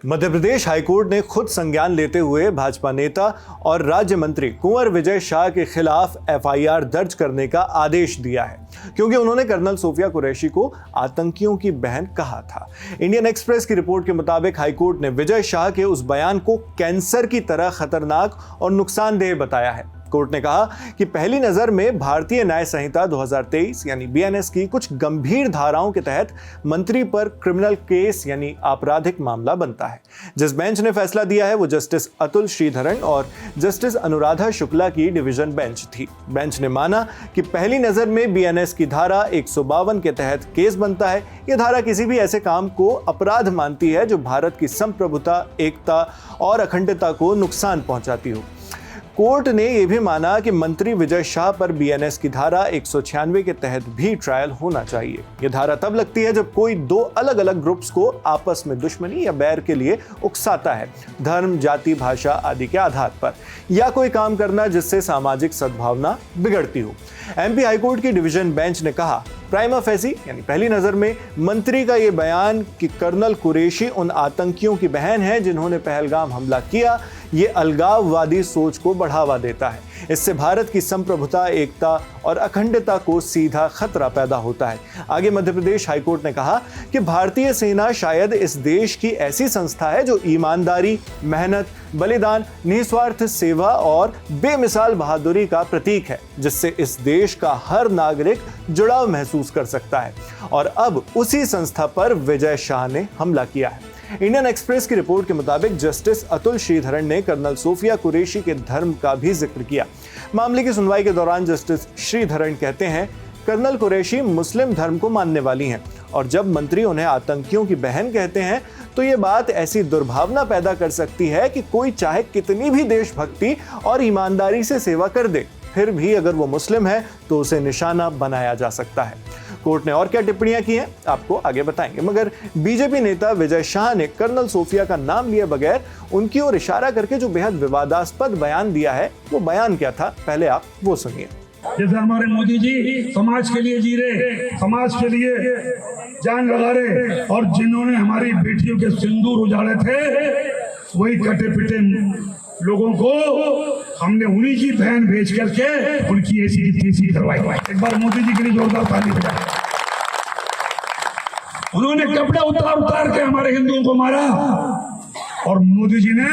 Madhya Pradesh high court ने खुद संज्ञान लेते हुए भाजपा नेता और राज्य मंत्री कुंवर विजय शाह के खिलाफ एफआईआर दर्ज करने का आदेश दिया है, क्योंकि उन्होंने कर्नल सोफिया कुरैशी को आतंकियों की बहन कहा था। इंडियन एक्सप्रेस की रिपोर्ट के मुताबिक हाईकोर्ट ने विजय शाह के उस बयान को कैंसर की तरह खतरनाक और नुकसानदेह बताया है। कोर्ट ने कहा कि पहली नजर में भारतीय न्याय संहिता 2023 यानी बीएनएस की कुछ गंभीर धाराओं के तहत मंत्री पर क्रिमिनल केस यानी आपराधिक मामला बनता है। जिस बेंच ने फैसला दिया है वो जस्टिस अतुल श्रीधरन और जस्टिस अनुराधा शुक्ला की डिवीजन बेंच थी। बेंच ने माना कि पहली नजर में बीएनएस की धारा 152 के तहत केस बनता है। यह धारा किसी भी ऐसे काम को अपराध मानती है जो भारत की संप्रभुता, एकता और अखंडता को नुकसान पहुंचाती हो। कोर्ट ने यह भी माना कि मंत्री विजय शाह पर बीएनएस की धारा 196 के तहत भी ट्रायल होना चाहिए। यह धारा तब लगती है जब कोई दो अलग अलग ग्रुप्स को आपस में दुश्मनी या बैर के लिए उकसाता है, धर्म, जाति, भाषा आदि के आधार पर, या कोई काम करना जिससे सामाजिक सद्भावना बिगड़ती हो। एमपी हाईकोर्ट की डिवीजन बेंच ने कहा, प्राइमा फेसी यानी पहली नजर में मंत्री का यह बयान कि कर्नल कुरैशी उन आतंकियों की बहन है जिन्होंने पहलगाम हमला किया, ये अलगाववादी सोच को बढ़ावा देता है। इससे भारत की संप्रभुता, एकता और अखंडता को सीधा खतरा पैदा होता है। आगे मध्य प्रदेश हाईकोर्ट ने कहा कि भारतीय सेना शायद इस देश की ऐसी संस्था है जो ईमानदारी, मेहनत, बलिदान, निस्वार्थ सेवा और बेमिसाल बहादुरी का प्रतीक है, जिससे इस देश का हर नागरिक जुड़ाव महसूस कर सकता है। और अब उसी संस्था पर विजय शाह ने हमला किया है। इंडियन एक्सप्रेस की रिपोर्ट के मुताबिक जस्टिस अतुल श्रीधरन ने कर्नल सोफिया कुरैशी के धर्म का भी जिक्र किया। मामले की सुनवाई के दौरान जस्टिस श्रीधरन कहते हैं, कर्नल कुरैशी मुस्लिम धर्म को मानने वाली हैं और जब मंत्री उन्हें आतंकियों की बहन कहते हैं तो ये बात ऐसी दुर्भावना पैदा कर सकती है कि कोई चाहे कितनी भी देशभक्ति और ईमानदारी से सेवा कर दे, फिर भी अगर वो मुस्लिम है तो उसे निशाना बनाया जा सकता है। कोर्ट ने और क्या टिप्पणियां की हैं आपको आगे बताएंगे, मगर बीजेपी नेता विजय शाह ने कर्नल सोफिया का नाम लिए बगैर उनकी ओर इशारा करके जो बेहद विवादास्पद बयान दिया है, वो बयान क्या था, पहले आप वो सुनिए। जैसे हमारे मोदी जी समाज के लिए जी रहे, समाज के लिए जान लगा रहे, और जिन्होंने हमारी बेटियों के सिंदूर उजाड़े थे वही कटे पिटे लोगों को हमने उन्हीं की बहन भेज करके उनकी ऐसी की तैसी करवाई। एक बार मोदी जी के लिए जोरदार ताली बजाएं। उन्होंने कपड़े उतार के हमारे हिंदुओं को मारा और मोदी जी ने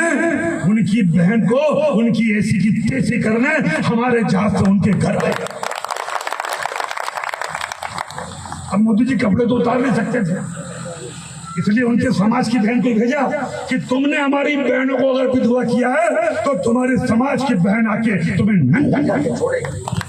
उनकी बहन को उनकी ऐसी की तैसी करने हमारे जहाज से उनके घर आए। अब मोदी जी कपड़े तो उतार नहीं सकते थे, इसलिए उनके समाज की बहन को भेजा कि तुमने हमारी बहनों को अगर विधवा किया है तो तुम्हारे समाज की बहन आके तुम्हें नंगा करके छोड़ेगी।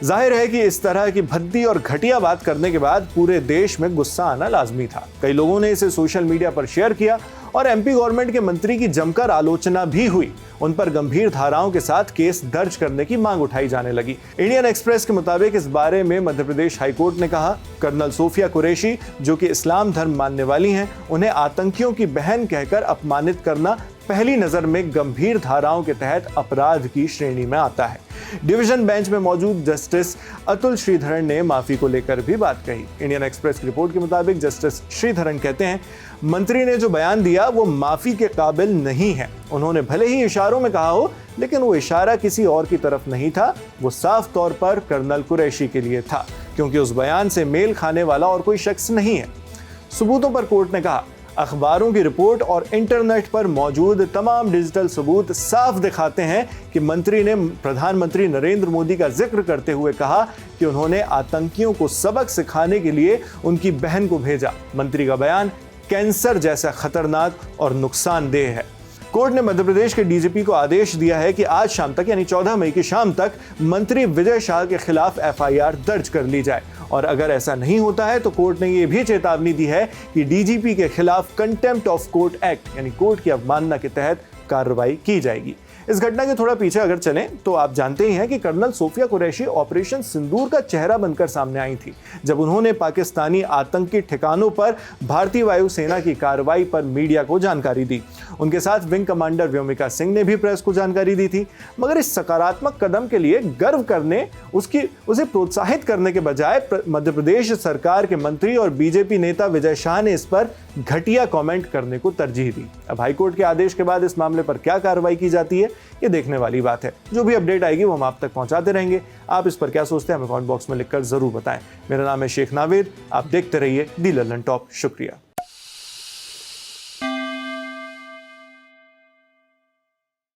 जाहिर है कि इस तरह की भद्दी और घटिया बात करने के बाद पूरे देश में गुस्सा आना लाजमी था। कई लोगों ने इसे सोशल मीडिया पर शेयर किया और एमपी गवर्नमेंट के मंत्री की जमकर आलोचना भी हुई। उन पर गंभीर धाराओं के साथ केस दर्ज करने की मांग उठाई जाने लगी। इंडियन एक्सप्रेस के मुताबिक इस बारे में मध्य प्रदेश हाईकोर्ट ने कहा, कर्नल सोफिया कुरैशी जो कि इस्लाम धर्म मानने वाली हैं, उन्हें आतंकियों की बहन कहकर अपमानित करना पहली नजर में गंभीर धाराओं के तहत अपराध की श्रेणी में आता है। डिवीजन बेंच में मौजूद जस्टिस अतुल श्रीधरन ने माफी को लेकर भी बात कही। इंडियन एक्सप्रेस की रिपोर्ट के मुताबिक जस्टिस श्रीधरन कहते हैं, मंत्री ने जो बयान दिया वो माफी के काबिल नहीं है। उन्होंने भले ही इशारों में कहा हो, लेकिन वो इशारा किसी और की तरफ नहीं था, वो साफ तौर पर कर्नल कुरैशी के लिए था, क्योंकि उस बयान से मेल खाने वाला और कोई शख्स नहीं है। सबूतों पर कोर्ट ने कहा, अखबारों की रिपोर्ट और इंटरनेट पर मौजूद तमाम डिजिटल सबूत साफ दिखाते हैं कि मंत्री ने प्रधानमंत्री नरेंद्र मोदी का जिक्र करते हुए कहा कि उन्होंने आतंकियों को सबक सिखाने के लिए उनकी बहन को भेजा। मंत्री का बयान कैंसर जैसा खतरनाक और नुकसानदेह है। कोर्ट ने मध्य प्रदेश के डीजीपी को आदेश दिया है कि आज शाम तक यानी 14 मई की शाम तक मंत्री विजय शाह के खिलाफ एफआईआर दर्ज कर ली जाए, और अगर ऐसा नहीं होता है तो कोर्ट ने यह भी चेतावनी दी है कि डीजीपी के खिलाफ कंटेम्प्ट ऑफ कोर्ट एक्ट यानी कोर्ट की अवमानना के तहत कार्रवाई की जाएगी। इस घटना के थोड़ा पीछे अगर चलें तो आप जानते ही हैं कि कर्नल सोफिया कुरैशी ऑपरेशन सिंदूर का चेहरा बनकर सामने आई थी, जब उन्होंने पाकिस्तानी आतंकी ठिकानों पर भारतीय वायुसेना की कार्रवाई पर मीडिया को जानकारी दी। उनके साथ विंग कमांडर व्योमिका सिंह ने भी प्रेस को जानकारी दी थी। मगर इस सकारात्मक कदम के लिए गर्व करने, उसे प्रोत्साहित करने के बजाय मध्य प्रदेश सरकार के मंत्री और बीजेपी नेता विजय शाह ने इस पर घटिया कमेंट करने को तरजीह दी। अब हाईकोर्ट के आदेश के बाद इस मामले पर क्या कार्रवाई की जाती है, ये देखने वाली बात है। जो भी अपडेट आएगी वो हम आप तक पहुंचाते रहेंगे। आप इस पर क्या सोचते हैं हमें कमेंट बॉक्स में लिखकर जरूर बताएं। मेरा नाम है शेख नावेद, आप देखते रहिए दी लल्लन टॉप। शुक्रिया।